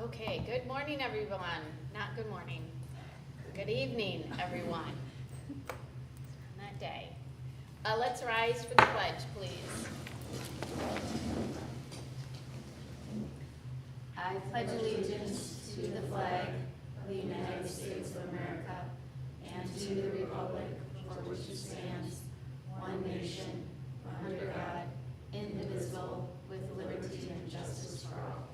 Okay, good morning, everyone. Not good morning. Good evening, everyone. On that day. Let's rise for the pledge, please. I pledge allegiance to the flag of the United States of America and to the republic for which it stands, one nation, under God, indivisible, with liberty and justice for all.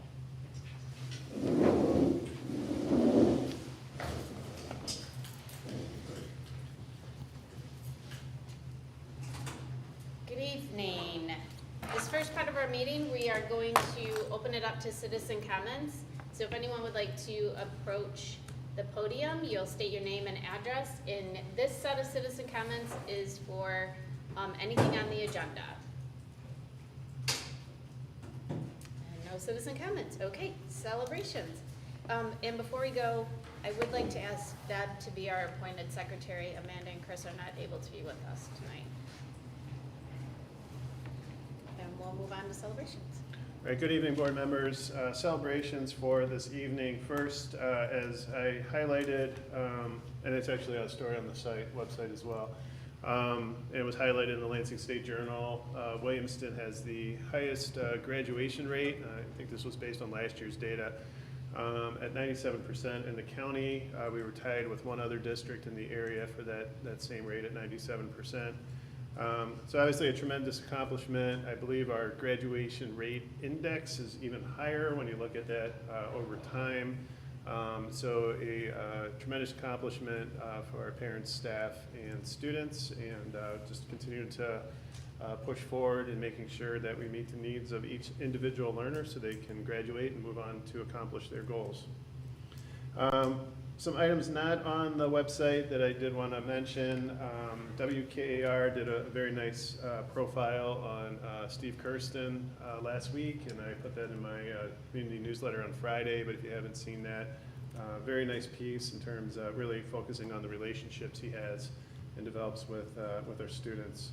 Good evening. This first part of our meeting, we are going to open it up to citizen comments. So if anyone would like to approach the podium, you'll state your name and address. And this set of citizen comments is for anything on the agenda. And no citizen comments. Okay, celebrations. And before we go, I would like to ask Deb to be our appointed secretary. Amanda and Chris are not able to be with us tonight. And we'll move on to celebrations. All right, good evening, board members. Celebrations for this evening. First, as I highlighted, and it's actually a story on the website as well. It was highlighted in the Lansing State Journal. Williamston has the highest graduation rate. I think this was based on last year's data. At 97% in the county. We were tied with one other district in the area for that same rate at 97%. So obviously a tremendous accomplishment. I believe our graduation rate index is even higher when you look at that over time. So a tremendous accomplishment for our parents, staff, and students, and just continue to push forward in making sure that we meet the needs of each individual learner so they can graduate and move on to accomplish their goals. Some items not on the website that I did want to mention. WKAR did a very nice profile on Steve Kirsten last week, and I put that in my community newsletter on Friday, but if you haven't seen that, very nice piece in terms of really focusing on the relationships he has and develops with our students.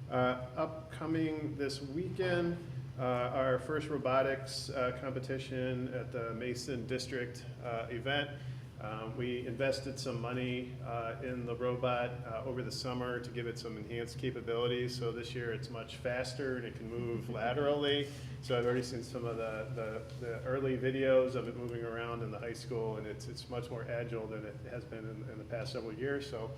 Upcoming this weekend, our first robotics competition at the Mason District event. We invested some money in the robot over the summer to give it some enhanced capabilities. So this year it's much faster and it can move laterally. So I've already seen some of the early videos of it moving around in the high school, and it's much more agile than it has been in the past several years. So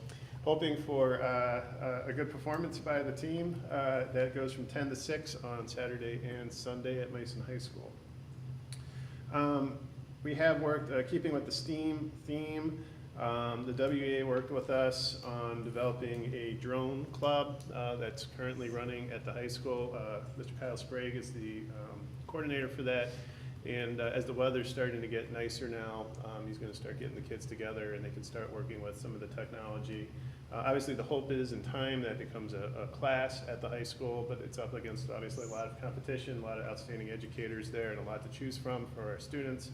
hoping for a good performance by the team that goes from 10 to 6 on Saturday and Sunday at Mason High School. We have worked, keeping with the STEAM theme, the WEA worked with us on developing a drone club that's currently running at the high school. Mr. Kyle Sprague is the coordinator for that. And as the weather's starting to get nicer now, he's going to start getting the kids together and they can start working with some of the technology. Obviously the hope is in time that becomes a class at the high school, but it's up against obviously a lot of competition, a lot of outstanding educators there, and a lot to choose from for our students.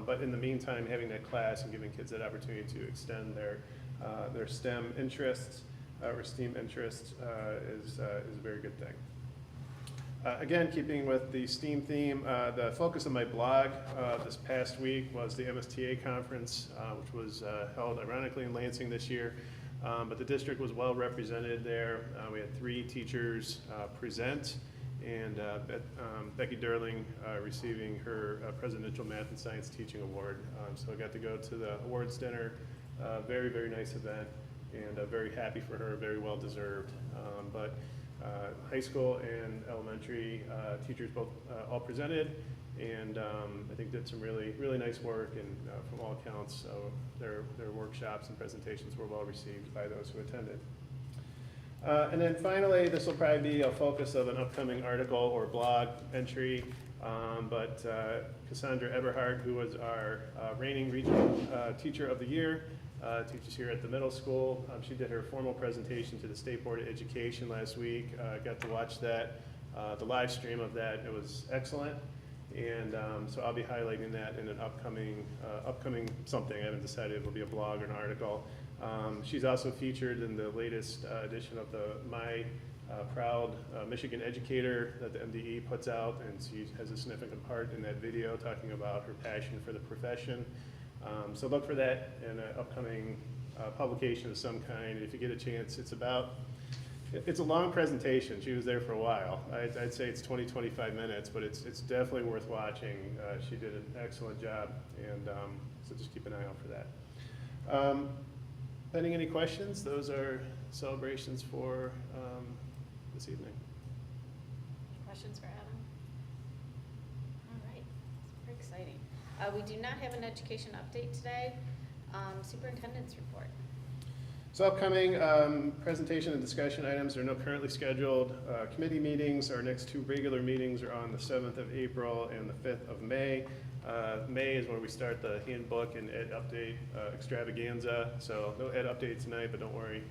But in the meantime, having that class and giving kids that opportunity to extend their STEM interests or STEAM interests is a very good thing. Again, keeping with the STEAM theme, the focus of my blog this past week was the MSTA conference, which was held ironically in Lansing this year. But the district was well represented there. We had 3 teachers present, and Becky Durling receiving her Presidential Math and Science Teaching Award. So I got to go to the awards dinner. Very, very nice event, and very happy for her, very well deserved. But high school and elementary teachers both all presented, and I think did some really, really nice work, and from all accounts, their workshops and presentations were well received by those who attended. And then finally, this will probably be a focus of an upcoming article or blog entry, but Cassandra Eberhardt, who was our reigning regional teacher of the year, teaches here at the middle school. She did her formal presentation to the State Board of Education last week. Got to watch that, the live stream of that. It was excellent. And so I'll be highlighting that in an upcoming something. I haven't decided if it'll be a blog or an article. She's also featured in the latest edition of the My proud Michigan educator that the MDE puts out, and she has a significant part in that video talking about her passion for the profession. So look for that in an upcoming publication of some kind. If you get a chance, it's a long presentation. She was there for a while. I'd say it's 20, 25 minutes, but it's definitely worth watching. She did an excellent job, and so just keep an eye out for that. Pending any questions, those are celebrations for this evening. Questions for Adam? All right, it's very exciting. We do not have an education update today. Superintendent's report. So upcoming presentation and discussion items are no currently scheduled. Committee meetings, our next 2 regular meetings are on the 7th of April and the 5th of May. May is when we start the handbook and ed update extravaganza. So no ed update tonight, but don't worry,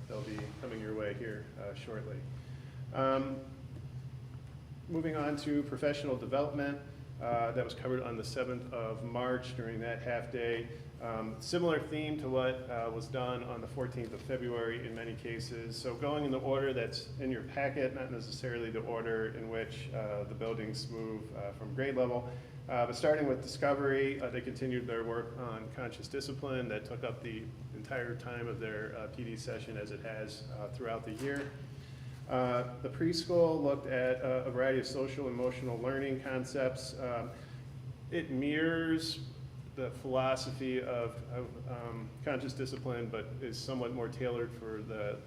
they'll be coming your way here shortly. Moving on to professional development, that was covered on the 7th of March during that half day. Similar theme to what was done on the 14th of February in many cases. So going in the order that's in your packet, not necessarily the order in which the buildings move from grade level. But starting with Discovery, they continued their work on conscious discipline that took up the entire time of their PD session as it has throughout the year. The preschool looked at a variety of social emotional learning concepts. It mirrors the philosophy of conscious discipline, but is somewhat more tailored for the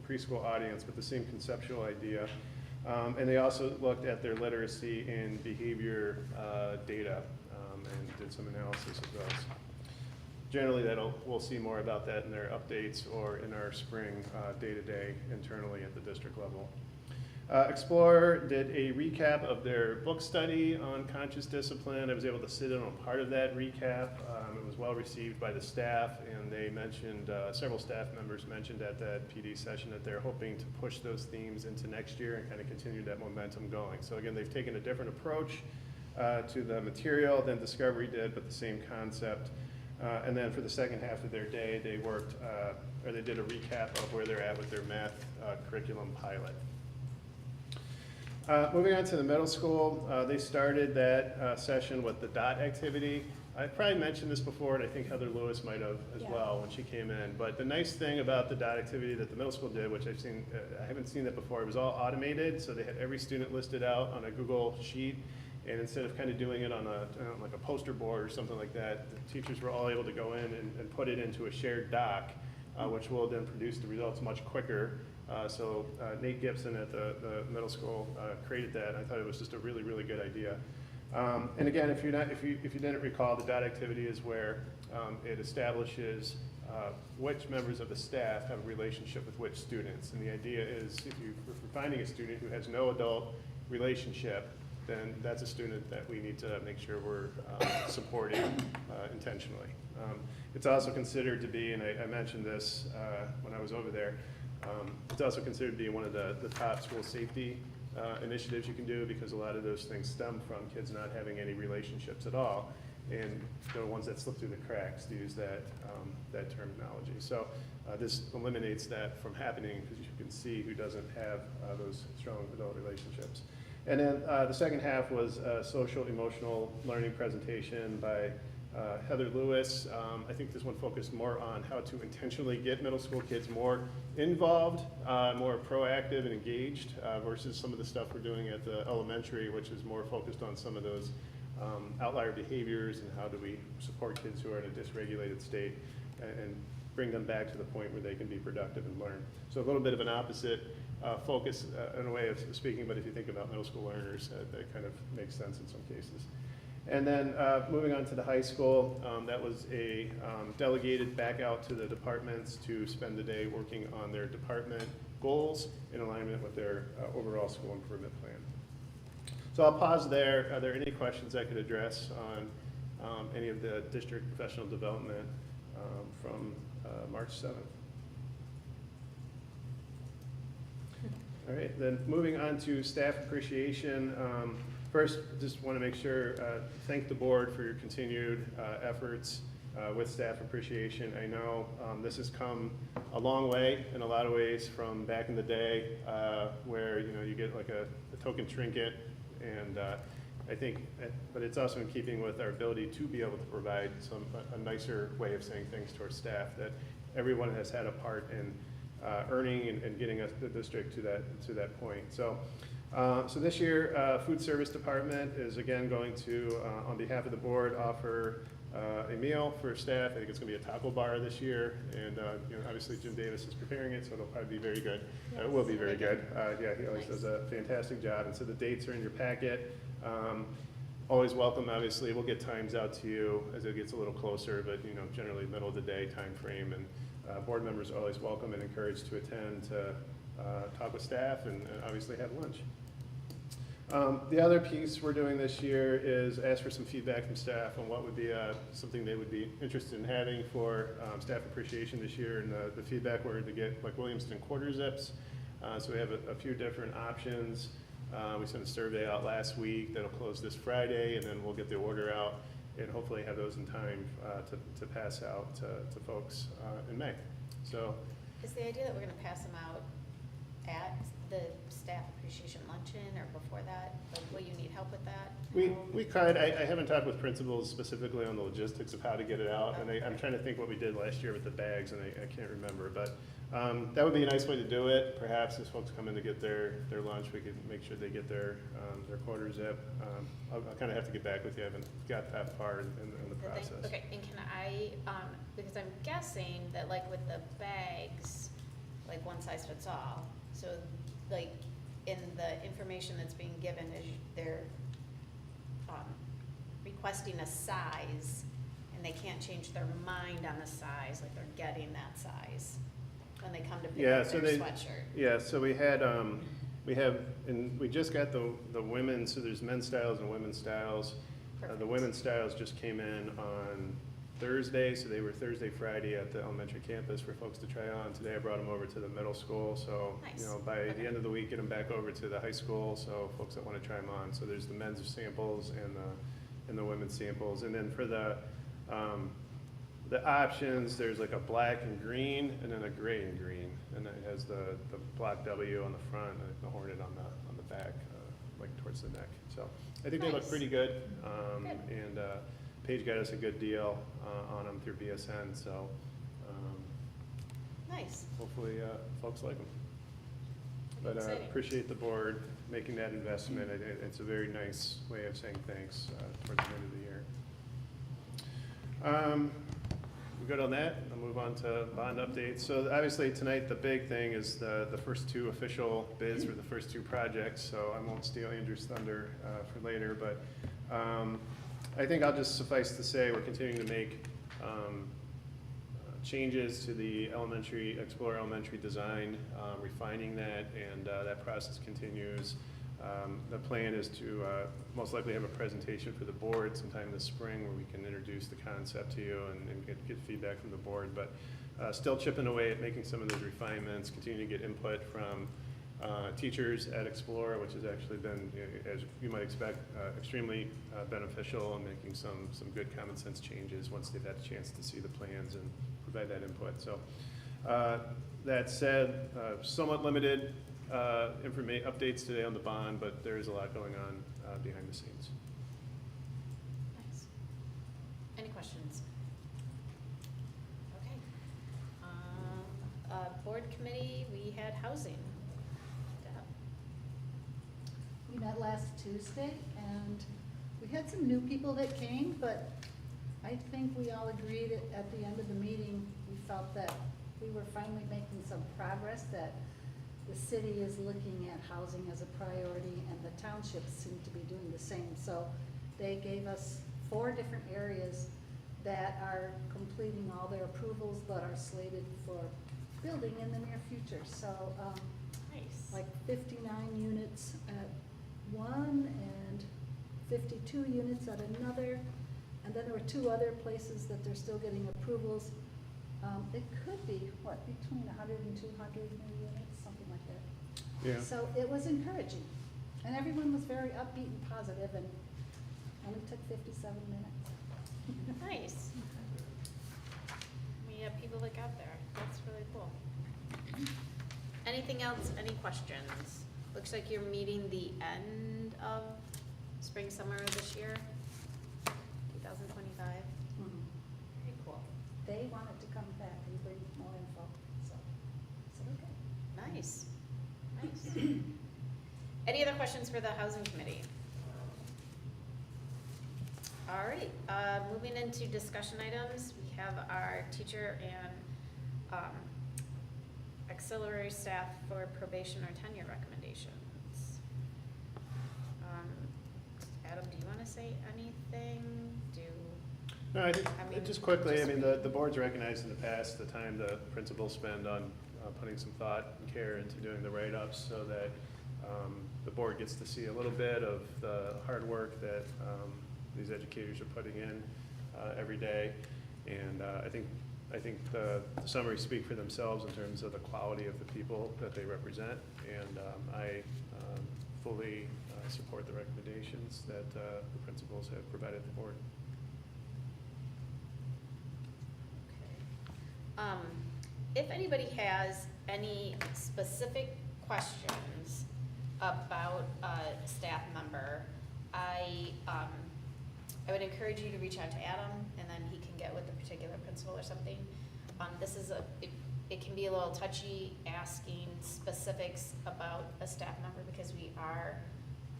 preschool audience, with the same conceptual idea. And they also looked at their literacy and behavior data and did some analysis of those. Generally, we'll see more about that in their updates or in our spring day-to-day internally at the district level. Explorer did a recap of their book study on conscious discipline. I was able to sit in on part of that recap. It was well received by the staff, and they mentioned, several staff members mentioned at that PD session that they're hoping to push those themes into next year and kind of continue that momentum going. So again, they've taken a different approach to the material than Discovery did, but the same concept. And then for the second half of their day, they worked, or they did a recap of where they're at with their math curriculum pilot. Moving on to the middle school, they started that session with the DOT activity. I probably mentioned this before, and I think Heather Lewis might have as well when she came in. But the nice thing about the DOT activity that the middle school did, which I haven't seen that before, it was all automated. So they had every student listed out on a Google sheet. And instead of kind of doing it on like a poster board or something like that, the teachers were all able to go in and put it into a shared doc, which will then produce the results much quicker. So Nate Gibson at the middle school created that. I thought it was just a really, really good idea. And again, if you didn't recall, the DOT activity is where it establishes which members of the staff have a relationship with which students. And the idea is if you're finding a student who has no adult relationship, then that's a student that we need to make sure we're supporting intentionally. It's also considered to be, and I mentioned this when I was over there, it's also considered to be one of the top school safety initiatives you can do, because a lot of those things stem from kids not having any relationships at all, and they're ones that slip through the cracks, to use that terminology. So this eliminates that from happening, because you can see who doesn't have those strong adult relationships. And then the second half was a social emotional learning presentation by Heather Lewis. I think this one focused more on how to intentionally get middle school kids more involved, more proactive and engaged, versus some of the stuff we're doing at the elementary, which is more focused on some of those outlier behaviors and how do we support kids who are in a dysregulated state and bring them back to the point where they can be productive and learn. So a little bit of an opposite focus in a way of speaking, but if you think about middle school learners, that kind of makes sense in some cases. And then moving on to the high school, that was a delegated back out to the departments to spend the day working on their department goals in alignment with their overall school improvement plan. So I'll pause there. Are there any questions I could address on any of the district professional development from March 7th? All right, then moving on to staff appreciation. First, just want to make sure, thank the board for your continued efforts with staff appreciation. I know this has come a long way in a lot of ways from back in the day, where you get like a token trinket, and I think, but it's also in keeping with our ability to be able to provide a nicer way of saying things to our staff, that everyone has had a part in earning and getting us the district to that point. So this year, Food Service Department is again going to, on behalf of the board, offer a meal for staff. I think it's going to be a taco bar this year, and obviously Jim Davis is preparing it, so it'll probably be very good. Yes, it will be very good. Yeah, he always Nice. does a fantastic job, and so the dates are in your packet. Always welcome, obviously. We'll get times out to you as it gets a little closer, but generally middle of the day time frame, and board members are always welcome and encouraged to attend to talk with staff and obviously have lunch. The other piece we're doing this year is ask for some feedback from staff on what would be something they would be interested in having for staff appreciation this year. And the feedback we're to get, like Williamston quarter zips. So we have a few different options. We sent a survey out last week that'll close this Friday, and then we'll get the order out and hopefully have those in time to pass out to folks in May. So Is the idea that we're gonna pass them out at the staff appreciation luncheon or before that? Like, will you need help with that? we could. I haven't talked with principals specifically on the logistics of how to get it out, and I'm trying to think what we did last year with the bags, and I can't remember, but that would be a nice way to do it. Perhaps as folks come in to get their lunch, we could make sure they get their quarter zip. I'll kind of have to get back with you. I haven't got that far in the process. Okay, and can I, because I'm guessing that like with the bags, like one size fits all, so like in the information that's being given is they're requesting a size, and they can't change their mind on the size, like they're getting that size when they come to pick up their sweatshirt. Yeah, so we just got the women's, so there's men's styles and women's styles. The Perfect. women's styles just came in on Thursday, so they were Thursday, Friday at the elementary campus for folks to try on. Today I brought them over to the middle school, so Nice. by Okay. the end of the week, get them back over to the high school, so folks that want to try them on. So there's the men's samples and the women's samples, and then for the options, there's like a black and green, and then a gray and green, and it has the black W on the front and the hornet on the back, like towards the neck. So I think they look Nice. pretty good, Good. and Paige got us a good deal on them through BSN, so Nice. hopefully folks like them. But Exciting. appreciate the board making that investment. It's a very nice way of saying thanks towards the end of the year. We good on that? I'll move on to bond updates. So obviously tonight, the big thing is the first two official bids for the first two projects, so I won't steal Andrew's thunder for later, but I think I'll just suffice to say we're continuing to make changes to the Explorer Elementary design, refining that, and that process continues. The plan is to most likely have a presentation for the board sometime this spring where we can introduce the concept to you and get feedback from the board, but still chipping away at making some of those refinements, continuing to get input from teachers at Explorer, which has actually been, as you might expect, extremely beneficial in making some good common sense changes once they've had a chance to see the plans and provide that input. So that said, somewhat limited updates today on the bond, but there is a lot going on behind the scenes. Nice. Any questions? Okay. Board committee, we had housing. Deb. We met last Tuesday, and we had some new people that came, but I think we all agreed at the end of the meeting, we felt that we were finally making some progress, that the city is looking at housing as a priority, and the townships seem to be doing the same. So they gave us 4 different areas that are completing all their approvals, but are slated for building in the near future. So, Nice. like 59 units at one and 52 units at another. And then there were 2 other places that they're still getting approvals. It could be, between 100 and 200 new units, something like that. Yeah. So it was encouraging. And everyone was very upbeat and positive, and only took 57 minutes. Nice. people that got there. That's really cool. Anything else? Any questions? Looks like you're meeting the end of spring, summer this year, 2025. Very cool. They wanted to come back and bring more info, so I said, okay. Nice, nice. Any other questions for the housing committee? All right, moving into discussion items, we have our teacher and auxiliary staff for probation or tenure recommendations. Adam, do you want to say anything? No, I think, I mean, just quickly, just- the board's recognized in the past the time the principals spend on putting some thought and care into doing the write-ups so that the board gets to see a little bit of the hard work that these educators are putting in every day. And I think the summaries speak for themselves in terms of the quality of the people that they represent. And I fully support the recommendations that the principals have provided the board. If anybody has any specific questions about a staff member, I would encourage you to reach out to Adam, and then he can get with the particular principal or something. This is it can be a little touchy asking specifics about a staff member because we are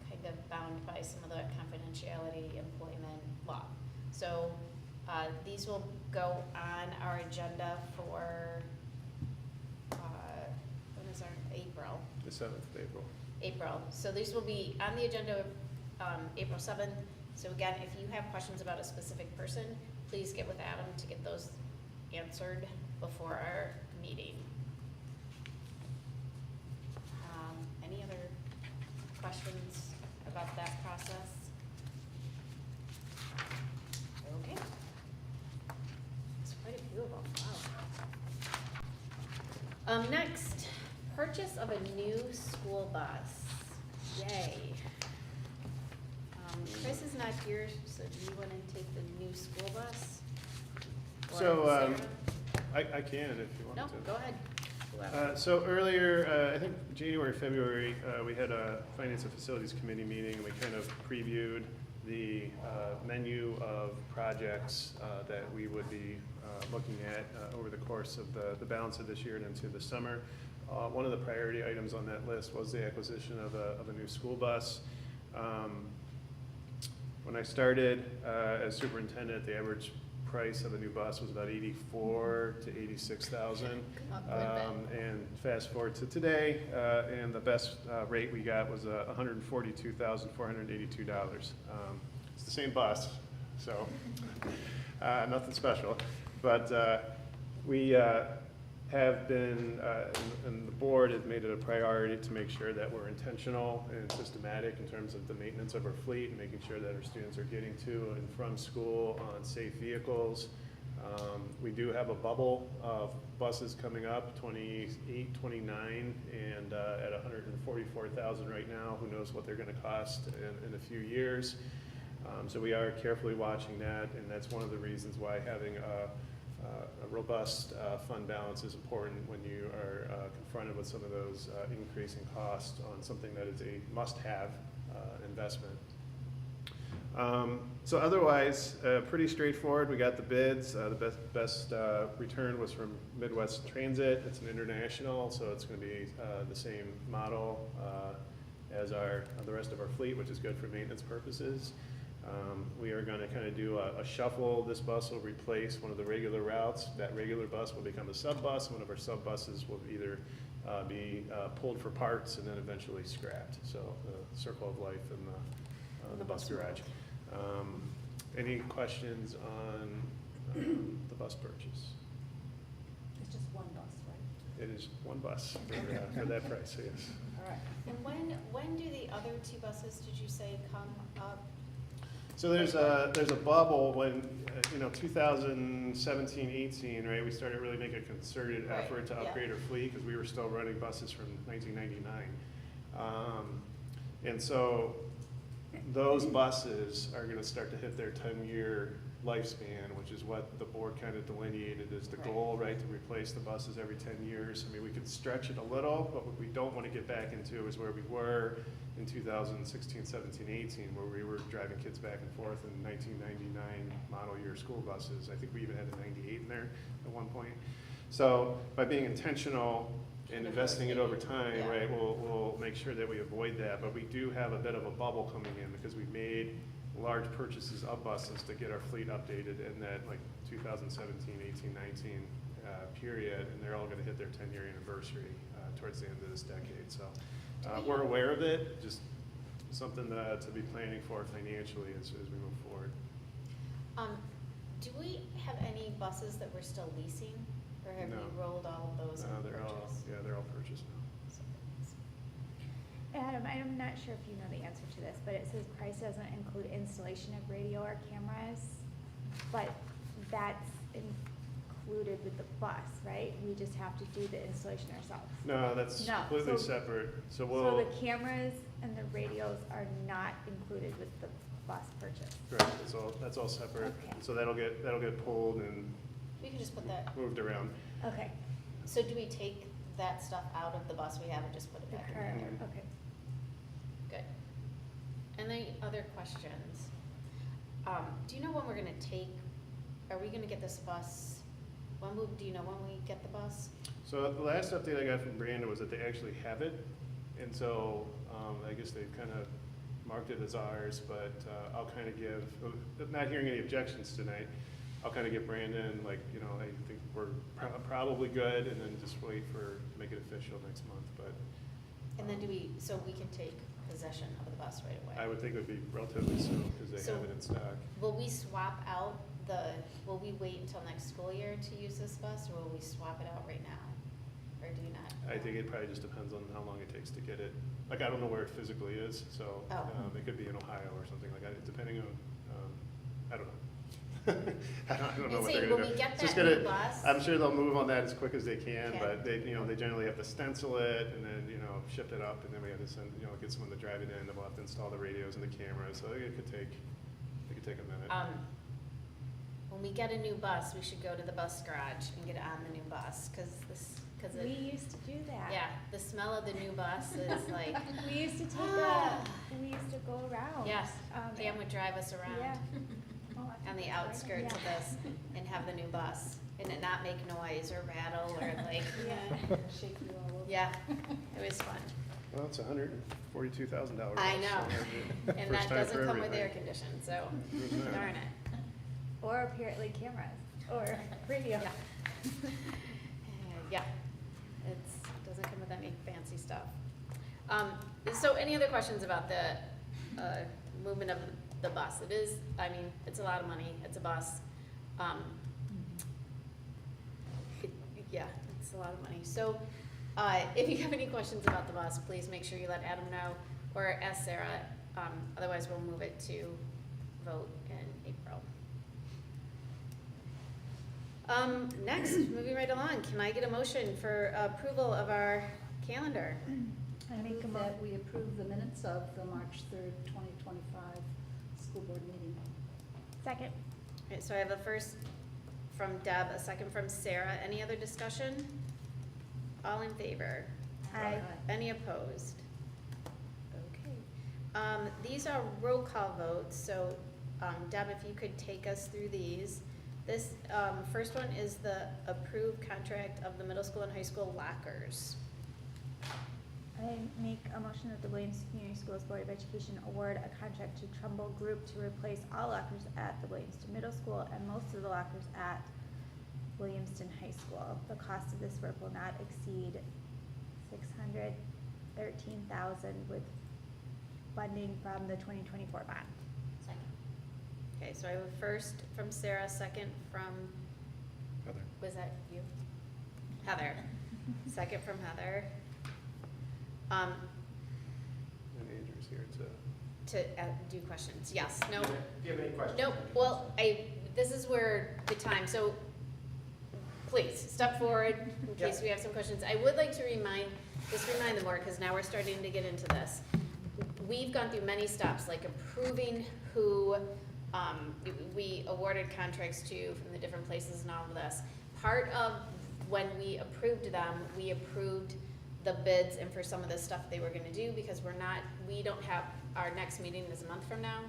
kind of bound by some of the confidentiality employment law. So these will go on our agenda for, when is our, April? The 7th of April. April. So these will be on the agenda April 7th. So again, if you have questions about a specific person, please get with Adam to get those answered before our meeting. Any other questions about that process? Okay. There's quite a few of them, wow. Next, purchase of a new school bus. Yay. Chris is not here, so do you want to take the new school bus? Or So, Sarah? I can if you want No, to. go ahead. Whoever. So earlier, I think January, February, we had a Finance and Facilities Committee meeting, and we kind of previewed the menu of projects that we would be looking at over the course of the balance of this year and into the summer. One of the priority items on that list was the acquisition of a new school bus. When I started as superintendent, the average price of a new bus was about $84,000 to $86,000. Come up with it. And fast forward to today, and the best rate we got was $142,482. It's the same bus, so nothing special. But we have been, and the board has made it a priority to make sure that we're intentional and systematic in terms of the maintenance of our fleet and making sure that our students are getting to and from school on safe vehicles. We do have a bubble of buses coming up, 28, 29, and at $144,000 right now. Who knows what they're going to cost in a few years. So we are carefully watching that, and that's one of the reasons why having a robust fund balance is important when you are confronted with some of those increasing costs on something that is a must-have investment. So otherwise, pretty straightforward. We got the bids. The best return was from Midwest Transit. It's an international, so it's going to be the same model as the rest of our fleet, which is good for maintenance purposes. We are going to kind of do a shuffle. This bus will replace one of the regular routes. That regular bus will become a sub-bus. One of our sub-buses will either be pulled for parts and then eventually scrapped. So the circle of life in the bus garage. Any questions on the bus purchase? It's just one bus, right? It is one bus for that price, so yes. All right. And when do the other two buses, did you say, come up? So there's a bubble when, 2017, 18, right, we started really making a concerted Right, effort to yeah. upgrade our fleet because we were still running buses from 1999. And so those buses are going to start to hit their 10-year lifespan, which is what the board kind of delineated as the Right. goal, right, to replace the buses every 10 years. I mean, we could stretch it a little, but what we don't want to get back into is where we were in 2016, 17, 18, where we were driving kids back and forth in 1999 model year school buses. I think we even had a 98 in there at one point. So by being intentional and investing it over time, Yeah. right, we'll make sure that we avoid that. But we do have a bit of a bubble coming in because we made large purchases of buses to get our fleet updated in that like 2017, 18, 19 period, and they're all going to hit their 10-year anniversary towards the end of this decade. So we're aware of it, just something to be planning for financially as we move forward. Do we have any buses that we're still leasing, or have No. we rolled all of those and They're all, purchased? yeah, they're all purchased now. Adam, I'm not sure if you know the answer to this, but it says price doesn't include installation of radio or cameras, but that's included with the bus, right? We just have to do the installation ourselves. No, that's No, completely so- separate. So So we'll, the cameras and the radios are not included with the bus purchase. correct, that's all separate. Okay. So that'll get pulled and We can just put that, moved around. Okay. so do we take that stuff out of the bus we have and just put it The back in current, there? okay. Good. Any other questions? Do you know when we're gonna take, are we gonna get this bus, do you know when we get the bus? So the last update I got from Brandon was that they actually have it. And so I guess they've kind of marked it as ours, but I'll kind of give, not hearing any objections tonight, I'll kind of give Brandon, like, I think we're probably good, and then just wait to make it official next month. But And then so we can take possession of the bus right away? I would think it would be relatively soon because they So- have it in stock. Will we swap out will we wait until next school year to use this bus, or will we swap it out right now? Or do you not? I think it probably just depends on how long it takes to get it. Like, I don't know where it physically is, so Oh. it could be in Ohio or something like that, depending on, I don't know. I don't know And what see, they're when gonna do. we get Just that new gonna- bus- I'm sure they'll move on that as quick as they can, Okay. but they generally have to stencil it and then, ship it up, and then we have to send, get someone to drive it in, and we'll have to install the radios and the cameras, so it could take a minute. When we get a new bus, we should go to the bus garage and get on the new bus, cause We used to do that. yeah, the smell of the new bus is like, We used to we used to go around. yes, Um, Pam would drive us around Yeah. Oh, I think on the that's right. outskirts of Yeah. this and have the new bus, and it not make noise or rattle or like, Yeah. Shake you all over. yeah, it was fun. Well, it's $142,000. I know, and that doesn't come with air everything. conditioning, so Who's that? darn it. Or apparently cameras, or radio. Yeah. Yeah, doesn't come with any fancy stuff. So any other questions about the movement of the bus? It is, it's a lot of money, it's a bus. Yeah, it's a lot of money. So if you have any questions about the bus, please make sure you let Adam know or ask Sarah. Otherwise, we'll move it to vote in April. Next, moving right along, can I get a motion for approval of our calendar? I make a Move mo- that we approve the minutes of the March 3rd, 2025 school board meeting. Second. All right, so I have a first from Deb, a second from Sarah. Any other discussion? All in favor? Aye. Any opposed? Okay. These are roll call votes, so Deb, if you could take us through these. This first one is the approved contract of the middle school and high school lockers. I make a motion that the Williamston Community Schools Board of Education award a contract to Trumbull Group to replace all lockers at the Williamston Middle School and most of the lockers at Williamston High School. The cost of this work will not exceed $613,000 with funding from the 2024 bond. Second. Okay, so I have a first from Sarah, second from, Heather. was that you? Heather. Second from Heather. And Andrew's here to. To do questions, yes, no. Do you have any questions? Nope, well, this is where the time, so please, step forward in case Yeah. we have some questions. I would like to remind the board, because now we're starting to get into this. We've gone through many steps, like approving who we awarded contracts to from the different places and all of this. Part of when we approved them, we approved the bids and for some of the stuff they were gonna do, because we don't have, our next meeting is a month from now,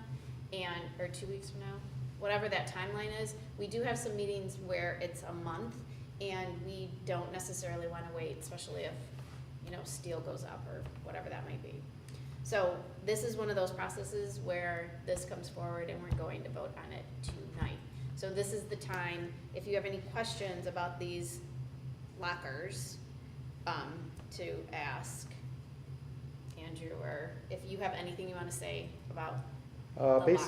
or 2 weeks from now, whatever that timeline is. We do have some meetings where it's a month, and we don't necessarily wanna wait, especially if, steel goes up or whatever that might be. So this is one of those processes where this comes forward and we're going to vote on it tonight. So this is the time, if you have any questions about these lockers, to ask Andrew, or if you have anything you wanna say about the lockers.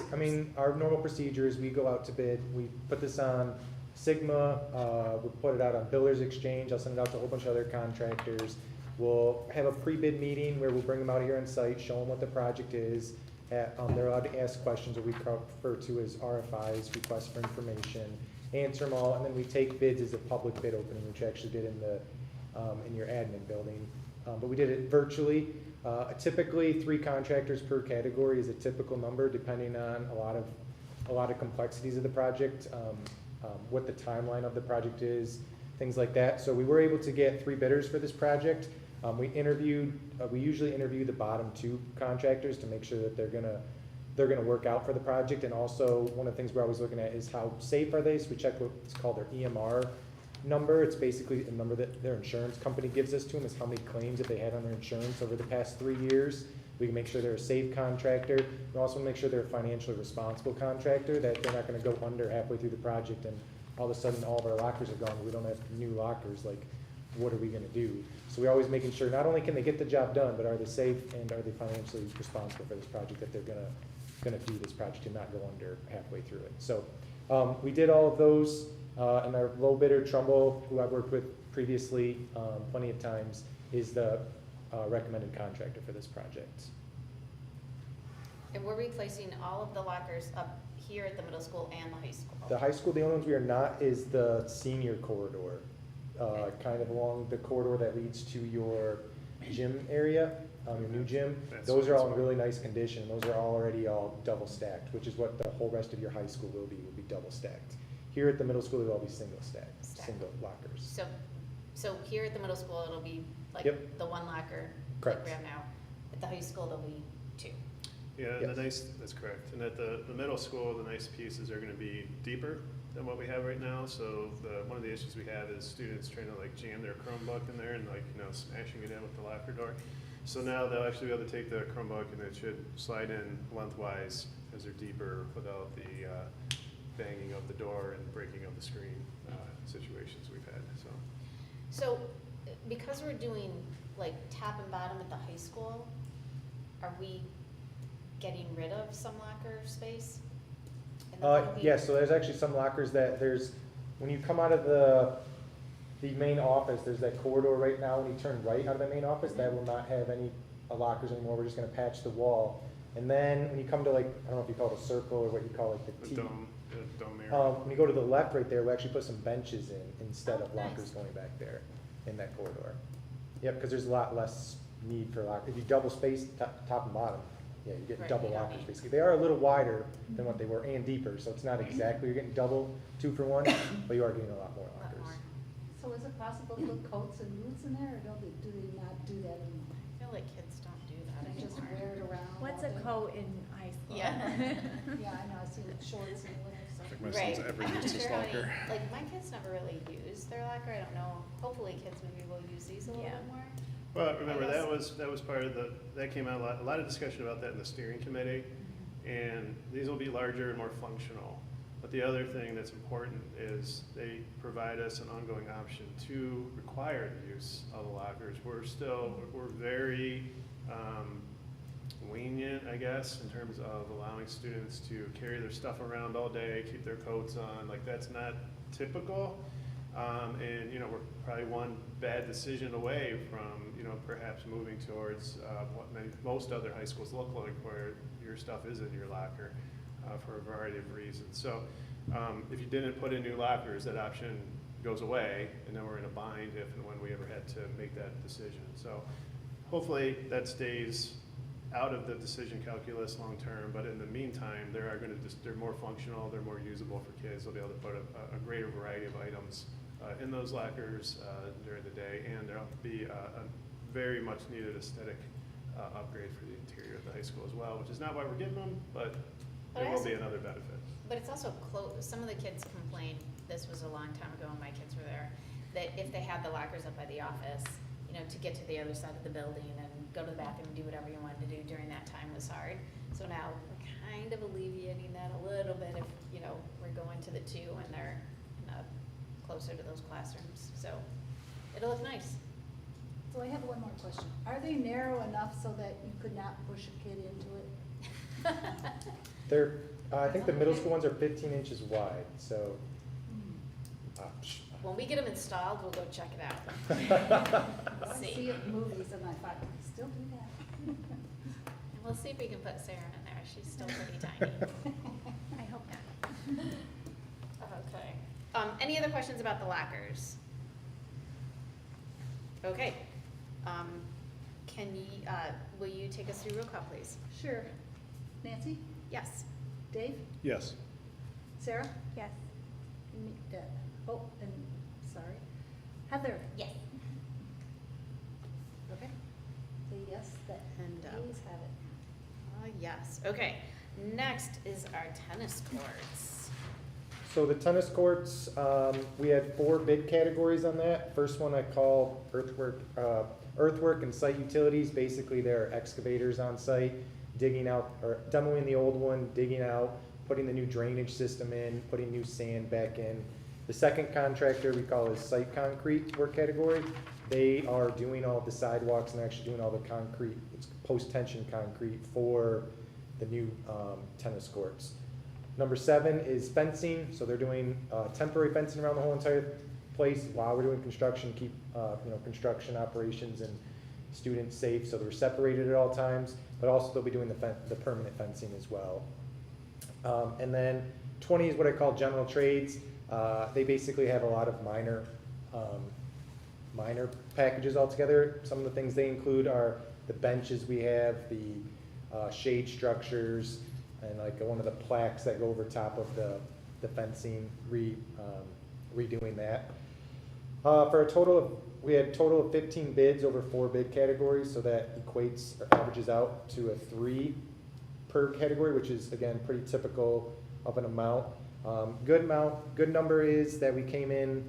Our normal procedure is we go out to bid, we put this on Sigma, we put it out on Builders Exchange, I'll send it out to a whole bunch of other contractors. We'll have a pre-bid meeting where we'll bring them out here on site, show them what the project is. They're allowed to ask questions, what we refer to as RFIs, requests for information, answer them all, and then we take bids as a public bid opening, which we actually did in your admin building. But we did it virtually. Typically, 3 contractors per category is a typical number, depending on a lot of complexities of the project, what the timeline of the project is, things like that. So we were able to get 3 bidders for this project. We usually interview the bottom 2 contractors to make sure that they're gonna work out for the project. And also, one of the things we're always looking at is how safe are they. So we check what's called their EMR number. It's basically a number that their insurance company gives us to them, is how many claims that they had on their insurance over the past 3 years. We can make sure they're a safe contractor. We also make sure they're a financially responsible contractor, that they're not gonna go under halfway through the project and all of a sudden all of our lockers are gone. We don't have new lockers. Like, what are we gonna do? So we're always making sure not only can they get the job done, but are they safe and are they financially responsible for this project, that they're gonna do this project and not go under halfway through it. So we did all of those, and our low bidder, Trumbull, who I've worked with previously plenty of times, is the recommended contractor for this project. And we're replacing all of the lockers up here at the middle school and the high school. The high school, the only ones we are not is the senior corridor, kind of along the corridor that leads to your gym area, your new gym. Those are all in really nice condition. Those are already all double stacked, which is what the whole rest of your high school will be double stacked. Here at the middle school, they'll all be single stacked, single lockers. So here at the middle school, it'll be like Yep. the 1 locker Correct. like we have now. At the high school, there'll be 2. Yeah, Yes. that's correct. And at the middle school, the nice pieces are gonna be deeper than what we have right now. So one of the issues we have is students trying to like jam their Chromebook in there and smashing it in with the locker door. So now they'll actually be able to take the Chromebook and it should slide in lengthwise as they're deeper without the banging of the door and breaking of the screen situations we've had, so. So because we're doing like top and bottom at the high school, are we getting rid of some locker space? And then what do we- Yeah, so there's actually some lockers that when you come out of the main office, there's that corridor right now, when you turn right out of the main office, that will not have any lockers anymore. We're just gonna patch the wall. And then when you come to I don't know if you call it a circle or what you call it, the T. Dome area. When you go to the left right there, we actually put some benches in instead of nice. lockers going back there in that corridor. Yep, because there's a lot less need for lockers. If you double space top and bottom, yeah, you get Right, double you don't lockers need- basically. They are a little wider than what they were and deeper, so it's not exactly, you're getting double 2 for 1, but you are getting a lot more A lot lockers. more. So is it possible to put coats and boots in there, or do they not do that anymore? I feel like kids don't do that They just anymore. wear it around? What's all a day? coat in high school? Yeah. Yeah, I know, I see shorts and whatever, so. I think my Right. son's ever used his Sure, honey. locker. Like, my kids never really use their locker, I don't know, hopefully kids maybe will use these a little Yeah. bit more. Well, remember, I that guess- was part of that came out a lot of discussion about that in the steering committee. And these will be larger and more functional. But the other thing that's important is they provide us an ongoing option to require the use of the lockers. We're very lenient, I guess, in terms of allowing students to carry their stuff around all day, keep their coats on, like that's not typical. And, we're probably one bad decision away from, perhaps moving towards what most other high schools look like, where your stuff is in your locker for a variety of reasons. So if you didn't put in new lockers, that option goes away, and then we're in a bind if and when we ever had to make that decision. So hopefully that stays out of the decision calculus long-term, but in the meantime, they're more functional, they're more usable for kids. They'll be able to put a greater variety of items in those lockers during the day, and there'll be a very much needed aesthetic upgrade for the interior of the high school as well, which is not why we're getting them, but there will be another benefit. But it's also close, some of the kids complained, this was a long time ago when my kids were there, that if they had the lockers up by the office, you know, to get to the other side of the building and go to the bathroom and do whatever you wanted to do during that time was hard. So now we're kind of alleviating that a little bit if, you know, we're going to the 2 and they're closer to those classrooms. So it'll look nice. So I have one more question. Are they narrow enough so that you could not push a kid into it? They're, I think the middle school ones are 15 inches wide, so. When we get them installed, we'll go check it out. I see it in movies and I thought, I still do that. And we'll see if we can put Sarah in there. She's still pretty tiny. I hope not. Okay. Any other questions about the lockers? Okay. Will you take us through roll call, please? Sure. Nancy? Yes. Dave? Yes. Sarah? Yes. And me, Deb. Oh, and, sorry. Heather? Yes. Okay. Say yes, that And, please have it. Yes. Okay. Next is our tennis courts. So the tennis courts, we had 4 bid categories on that. First one I call earthwork and site utilities. Basically, there are excavators on site, digging out, or demoing the old one, digging out, putting the new drainage system in, putting new sand back in. The second contractor we call is site concrete work category. They are doing all the sidewalks and actually doing all the concrete, it's post-tension concrete for the new tennis courts. Number 7 is fencing, so they're doing temporary fencing around the whole entire place while we're doing construction, keep construction operations and students safe, so they're separated at all times, but also they'll be doing the permanent fencing as well. And then 20 is what I call general trades. They basically have a lot of minor packages altogether. Some of the things they include are the benches we have, the shade structures, and like one of the plaques that go over top of the fencing, redoing that. For a total of, we had a total of 15 bids over 4 bid categories, so that equates or averages out to a 3 per category, which is again pretty typical of an amount. Good number is that we came in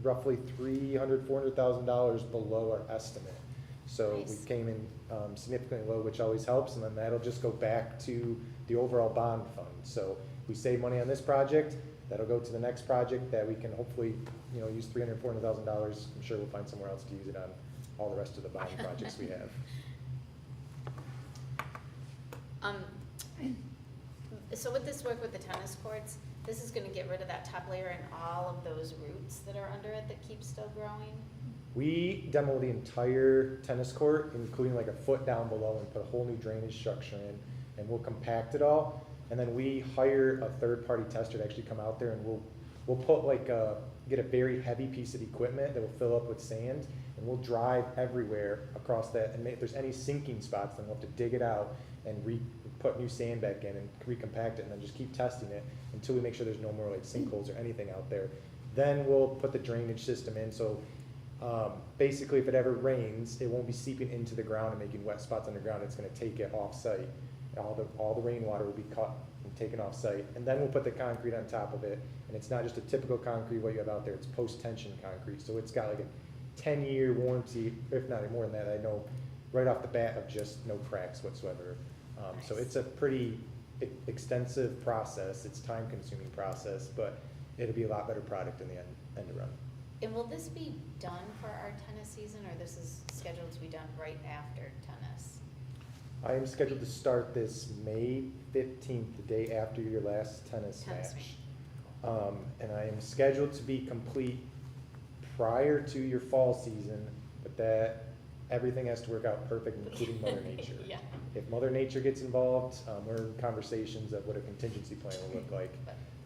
roughly $400,000 below our estimate. So Nice. we came in significantly low, which always helps, and then that'll just go back to the overall bond fund. So we save money on this project, that'll go to the next project that we can hopefully, use $400,000. I'm sure we'll find somewhere else to use it on all the rest of the bond projects we have. So with this work with the tennis courts, this is gonna get rid of that top layer and all of those roots that are under it that keep still growing? We demo the entire tennis court, including like a foot down below, and put a whole new drainage structure in, and we'll compact it all. And then we hire a third-party tester to actually come out there, and we'll put get a very heavy piece of equipment that will fill up with sand, and we'll drive everywhere across that. And if there's any sinking spots, then we'll have to dig it out and put new sand back in and recompact it, and then just keep testing it until we make sure there's no more like sinkholes or anything out there. Then we'll put the drainage system in. So basically, if it ever rains, it won't be seeping into the ground and making wet spots underground. It's going to take it off site. All the rainwater will be caught and taken off site, and then we'll put the concrete on top of it. And it's not just a typical concrete what you have out there. It's post-tension concrete, so it's got like a 10-year warranty, if not more than that. I know right off the bat of just no cracks whatsoever. So it's a pretty extensive process. It's time-consuming process, but it'll be a lot better product in the end to run. And will this be done for our tennis season, or this is scheduled to be done right after tennis? I am scheduled to start this May 15th, the day after your last tennis match. And I am scheduled to be complete prior to your fall season, but that everything has to work out perfect, including Mother Nature. Yeah. If Mother Nature gets involved, we're in conversations of what a contingency plan will look like.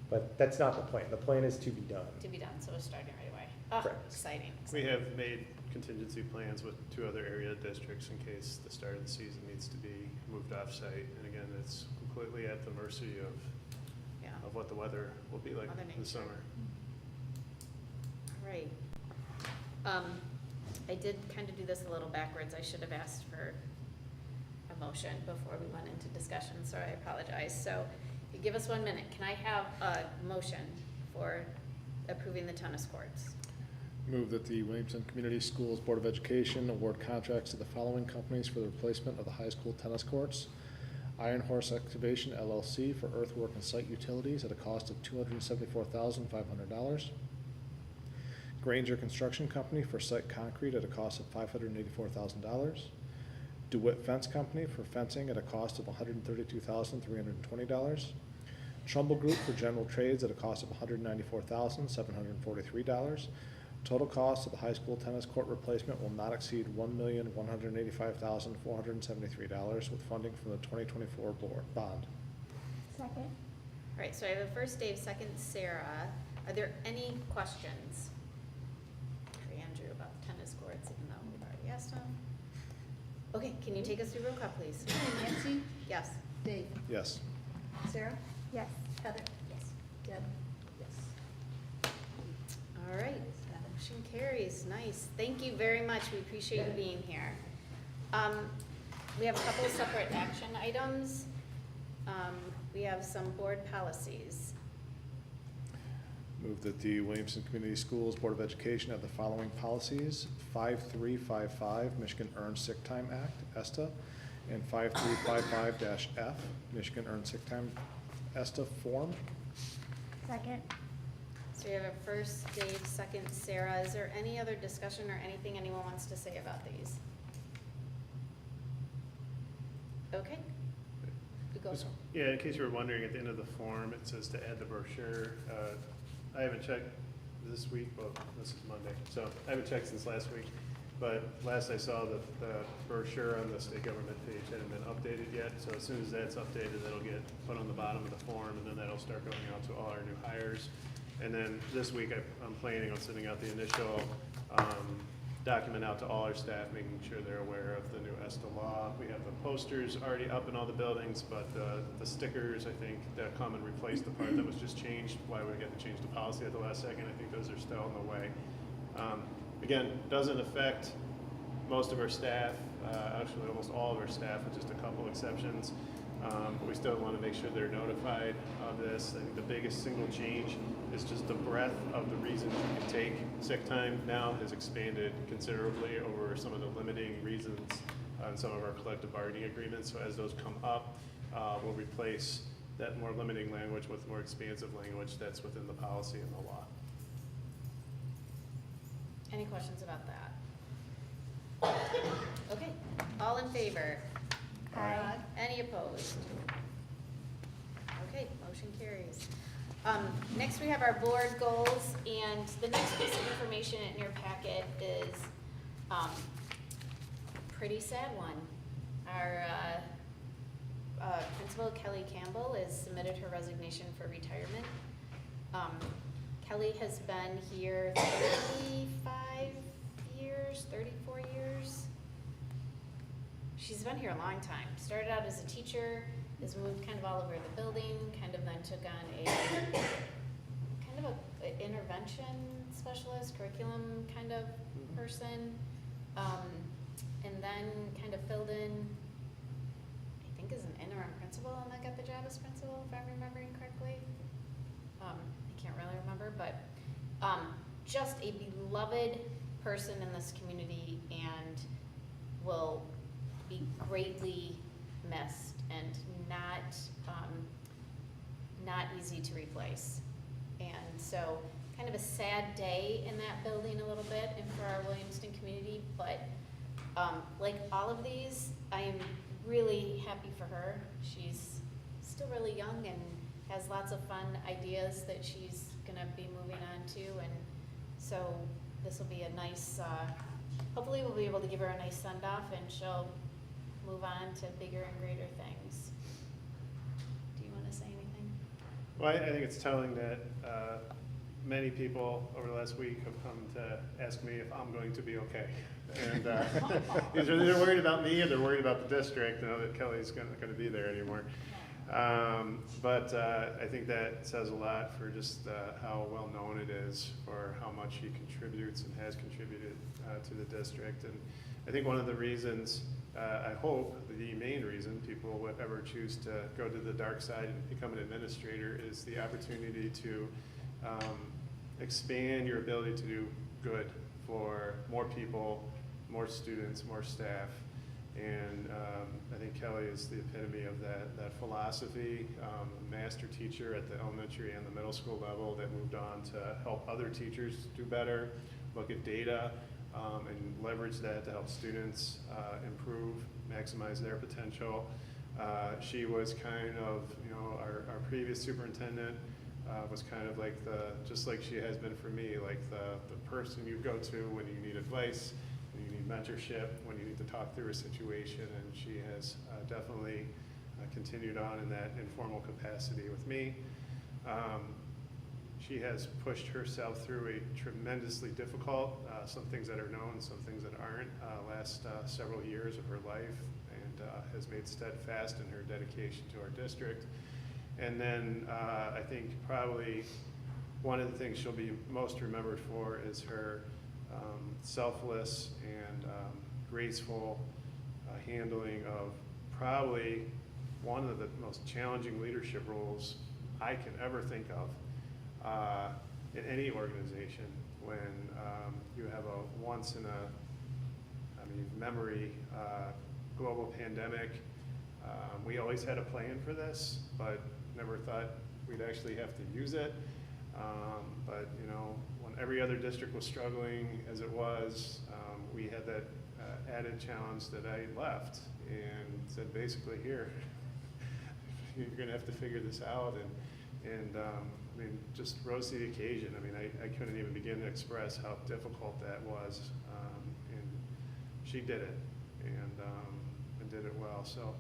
But that's not the plan. The plan is to be done. To be done, so we're starting right away. Oh, Correct. exciting. We have made contingency plans with 2 other area districts in case the start of the season needs to be moved off-site. And again, it's completely at the mercy Yeah, of what the weather will be like Mother in the Nature. summer. all right. I did kind of do this a little backwards. I should have asked for a motion before we went into discussion, so I apologize. So if you give us 1 minute, can I have a motion for approving the tennis courts? Move that the Williamston Community Schools Board of Education award contracts to the following companies for the replacement of the high school tennis courts. Iron Horse Excavation LLC for earthwork and site utilities at a cost of $274,500. Granger Construction Company for site concrete at a cost of $584,000. DeWitt Fence Company for fencing at a cost of $132,320. Trumbull Group for general trades at a cost of $194,743. Total cost of the high school tennis court replacement will not exceed $1,185,473 with funding from the 2024 bond. Second. All right, so I have a first Dave, second Sarah. Are there any questions for Andrew about the tennis courts, even though we've already asked him? Okay, can you take us through roll call, please? Nancy, Yes. Dave, Yes. Sarah, Yes. Heather. Yes. Deb. Yes. All right, motion carries. Nice. Thank you very much. We appreciate you being here. We have a couple of separate action items. We have some board policies. Move that the Williamston Community Schools Board of Education have the following policies: 5355 Michigan Earned Sick Time Act, ESTA, and 5355-F Michigan Earned Sick Time, ESTA form. Second. So we have a first Dave, second Sarah. Is there any other discussion or anything anyone wants to say about these? Okay. You go. Yeah, in case you were wondering, at the end of the form, it says to add the brochure. I haven't checked this week, well, this is Monday, so I haven't checked since last week. But last I saw, the brochure on the state government page hadn't been updated yet. So as soon as that's updated, that'll get put on the bottom of the form, and then that'll start going out to all our new hires. And then this week, I'm planning on sending out the initial document out to all our staff, making sure they're aware of the new ESTA law. We have the posters already up in all the buildings, but the stickers, I think, that come and replace the part that was just changed, why we get to change the policy at the last second, I think those are still on the way. Again, doesn't affect most of our staff, actually almost all of our staff, with just a couple exceptions. But we still want to make sure they're notified of this. I think the biggest single change is just the breadth of the reasons you can take sick time now has expanded considerably over some of the limiting reasons in some of our collective bargaining agreements. So as those come up, we'll replace that more limiting language with more expansive language that's within the policy and the law. Any questions about that? Okay, all in favor? Aye. Any opposed? Okay, motion carries. Next, we have our board goals, and the next piece of information in your packet is pretty sad one. Our principal, Kelly Campbell, has submitted her resignation for retirement. Kelly has been here 34 years. She's been here a long time. Started out as a teacher, has moved kind of all over the building, kind of then took on a intervention specialist, curriculum kind of person, and then kind of filled in, I think, as an interim principal, and then got the job as principal, if I'm remembering correctly. I can't really remember, but just a beloved person in this community and will be greatly missed and not easy to replace. And so kind of a sad day in that building a little bit and for our Williamston community, but like all of these, I am really happy for her. She's still really young and has lots of fun ideas that she's gonna be moving on to, and so this will be a nice, hopefully we'll be able to give her a nice send-off and she'll move on to bigger and greater things. Do you want to say anything? Well, I think it's telling that many people over the last week have come to ask me if I'm going to be okay. And either they're worried about me or they're worried about the district, you know, that Kelly's not going to be there anymore. But I think that says a lot for just how well known it is for how much he contributes and has contributed to the district. And I think one of the reasons, I hope the main reason people would ever choose to go to the dark side and become an administrator is the opportunity to expand your ability to do good for more people, more students, more staff. And I think Kelly is the epitome of that philosophy, a master teacher at the elementary and the middle school level that moved on to help other teachers do better, look at data, and leverage that to help students improve, maximize their potential. She was kind of, you know, our previous superintendent was kind of like just like she has been for me, like the person you go to when you need advice, when you need mentorship, when you need to talk through a situation, and she has definitely continued on in that informal capacity with me. She has pushed herself through a tremendously difficult, some things that are known, some things that aren't, last several years of her life, and has made steadfast in her dedication to our district. And then I think probably one of the things she'll be most remembered for is her selfless and graceful handling of probably one of the most challenging leadership roles I can ever think of in any organization, when you have a once in a memory global pandemic. We always had a plan for this, but never thought we'd actually have to use it. But you know, when every other district was struggling as it was, we had that added challenge that I left and said, basically, here, you're going to have to figure this out. And I mean, just rose to the occasion. I mean, I couldn't even begin to express how difficult that was. And she did it, and did it well. So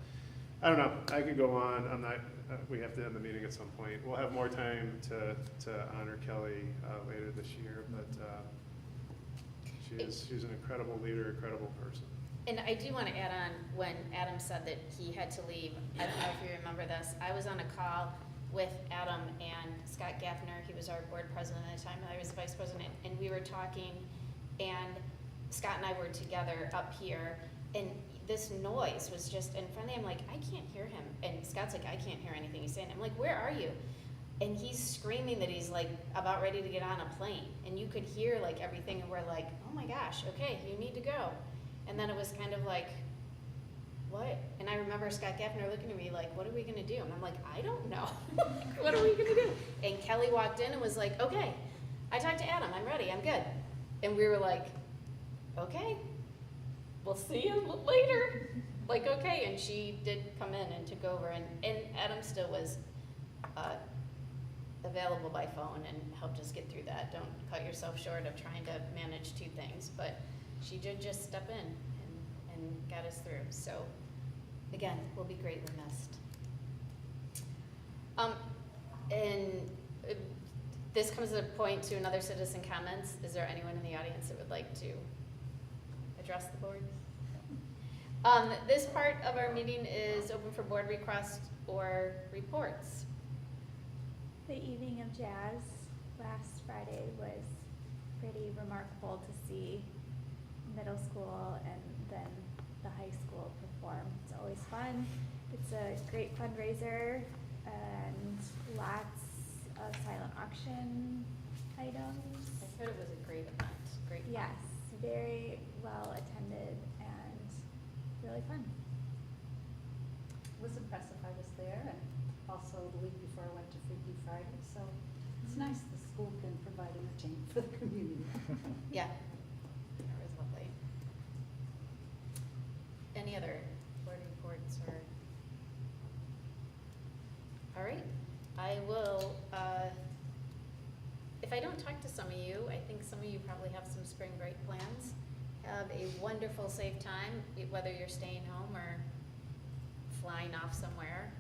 I don't know. I could go on. I'm not. We have to end the meeting at some point. We'll have more time to honor Kelly later this year. But she's an incredible leader, incredible person. And I do want to add on, when Adam said that he had to leave, I don't know if you remember this, I was on a call with Adam and Scott Gaffner. He was our board president at the time, and I was the vice president, and we were talking, and Scott and I were together up here, and this noise was just in front of me. I'm like, I can't hear him. And Scott's like, I can't hear anything he's saying. I'm like, where are you? And he's screaming that he's like about ready to get on a plane. And you could hear like everything, and we're like, oh my gosh, okay, you need to go. And then it was kind of like, what? And I remember Scott Gaffner looking at me like, what are we gonna do? And I'm like, I don't know. What are we gonna do? And Kelly walked in and was like, okay, I talked to Adam, I'm ready, I'm good. And we were like, okay, we'll see you later. Like, okay, and she did come in and took over, and Adam still was available by phone and helped us get through that. Don't cut yourself short of trying to manage two things, but she did just step in and got us through. So again, we'll be greatly missed. And this comes at a point to another citizen comments. Is there anyone in the audience that would like to address the board? This part of our meeting is open for board requests or reports. The evening of jazz last Friday was pretty remarkable to see middle school and then the high school perform. It's always fun. It's a great fundraiser and lots of silent auction items. I heard it was a great event. Great. Yes, very well attended and really fun. It was impressive. I was there, and also the week before I went to Freaky Friday, so it's nice the school can provide entertainment for the community. Yeah, it was lovely. Any other board reports or? All right, I will, if I don't talk to some of you, I think some of you probably have some spring break plans. Have a wonderful, safe time, whether you're staying home or flying off somewhere,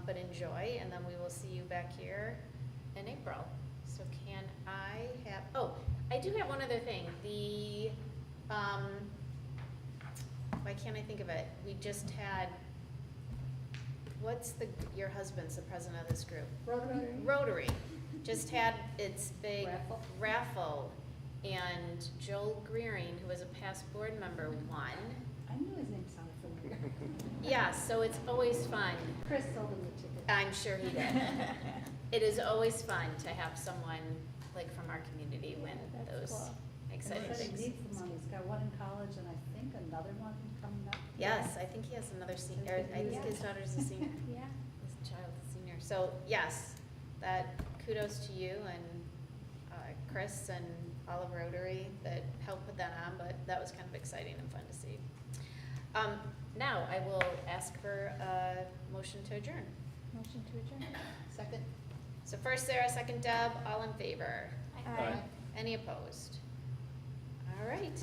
but enjoy, and then we will see you back here in April. So can I have, oh, I do have one other thing. Why can't I think of it? We just had, your husband's the president of this group. Rotary just had its big raffle, and Joel Greering, who was a past board member, won. I knew his name sounded familiar. Yeah, so it's always fun. Chris sold him the ticket. I'm sure he did. It is always fun to have someone like from our community win That's those cool. exciting He said he things. needs the money. He's got one in college and I think another one coming up. Yes, I think he has another senior, I think his daughter's a senior. Yeah. His child's a senior. So, yes, that kudos to you and Chris and all of Rotary that helped put that on, but that was kind of exciting and fun to see. Now, I will ask for a motion to adjourn. Motion to adjourn. Second? So first Sarah, second Deb, all in favor? Aye. Any opposed? All right.